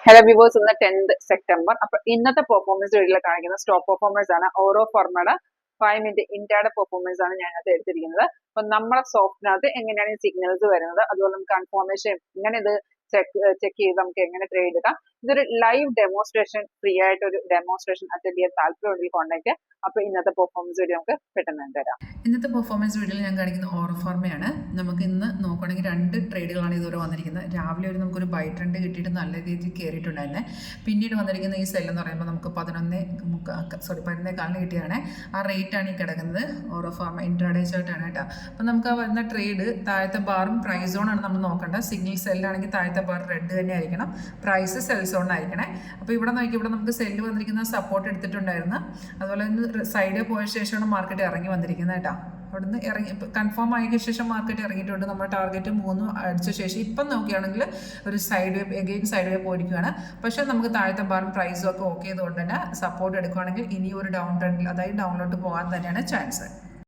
Hello viewers, ഇന്ന് 10th September. അപ്പൊ ഇന്നത്തെ പെർഫോമൻസ് വീഡിയോയിൽ കാണിക്കുന്ന സ്റ്റോക്ക് പെർഫോമൻസ് ആണ്. ഓരോ ഫർമയുടെ 5 മിനിറ്റ് ഇന്ത്യയുടെ പെർഫോമൻസ് ആണ് ഞാൻ എടുത്തിരിക്കുന്നത്. അപ്പൊ നമ്മളെ സോഫ്റ്റിനകത്ത് എങ്ങനെയാണ് ഈ സിഗ്നൽസ് വരുന്നത്, അതുപോലെ നമുക്ക് കൺഫർമേഷൻ എങ്ങനെ ഇത് ചെക്ക് ചെയ്ത് നമുക്ക് എങ്ങനെ ട്രേഡ് എടുക്കാം. ഇതൊരു ലൈവ് ഡെമോൺസ്ട്രേഷൻ, ഫ്രീ ആയിട്ട് ഒരു ഡെമോൺസ്ട്രേഷൻ അറ്റൻഡ് ചെയ്യാൻ താല്പര്യമുണ്ടെങ്കിൽ കോൺടാക്ട്. അപ്പൊ ഇന്നത്തെ പെർഫോമൻസ് വീഡിയോ നമുക്ക് പെട്ടെന്ന് തരാം. ഇന്നത്തെ പെർഫോമൻസ് വീഡിയോയിൽ ഞാൻ കാണിക്കുന്ന ഓറോഫാർമയാണ്. നമുക്ക് ഇന്ന് നോക്കുകയാണെങ്കിൽ 2 ട്രേഡുകളാണ് ഇതുവരെ വന്നിരിക്കുന്നത്. രാവിലെ ഒരു നമുക്കൊരു ബൈ ട്രെൻഡ് കിട്ടിയിട്ട് നല്ല രീതിയിൽ കയറിയിട്ടുണ്ടായിരുന്നേ. പിന്നീട് വന്നിരിക്കുന്ന ഈ സെൽ എന്ന് പറയുമ്പോൾ നമുക്ക് 11:15 കിട്ടിയതാണ്. ആ റേറ്റാണ് ഈ കിടക്കുന്നത്. ഓറോഫാർമ ഇൻട്രാഡേ ചാർട്ടാണ് കേട്ടോ. അപ്പോൾ നമുക്ക് ആ വരുന്ന ട്രേഡ് താഴത്തെ ബാറും പ്രൈസ് സോണാണ് നമ്മൾ നോക്കേണ്ടത്. സിംഗിൾ സെല്ലാണെങ്കിൽ താഴത്തെ ബാർ റെഡ് തന്നെ ആയിരിക്കണം, പ്രൈസ് സെൽ സോണായിരിക്കണേ. അപ്പോൾ ഇവിടെ നോക്കി, ഇവിടെ നമുക്ക് സെല്ല് വന്നിരിക്കുന്ന സപ്പോർട്ട് എടുത്തിട്ടുണ്ടായിരുന്നു. അതുപോലെ സൈഡ് പോയ ശേഷമാണ് മാർക്കറ്റ് ഇറങ്ങി വന്നിരിക്കുന്നത് കേട്ടോ. അവിടെ നിന്ന് ഇറങ്ങി കൺഫേം ആയതിനു ശേഷം മാർക്കറ്റ് ഇറങ്ങിയിട്ടുണ്ട്. നമ്മുടെ ടാർഗറ്റ് 3 അടിച്ച ശേഷം ഇപ്പം നോക്കുകയാണെങ്കിൽ ഒരു സൈഡ് വേ, എഗെയിൻ സൈഡ് വേ പോയിരിക്കുകയാണ്. പക്ഷേ നമുക്ക് താഴത്തെ ബാറും പ്രൈസും ഒക്കെ ഓക്കെ ചെയ്തുകൊണ്ട് തന്നെ സപ്പോർട്ട് എടുക്കുകയാണെങ്കിൽ ഇനി ഒരു ഡൗൺ ട്രെൻഡിൽ, അതായത് ഡൗണിലോട്ട് പോകാൻ തന്നെയാണ് ചാൻസ്.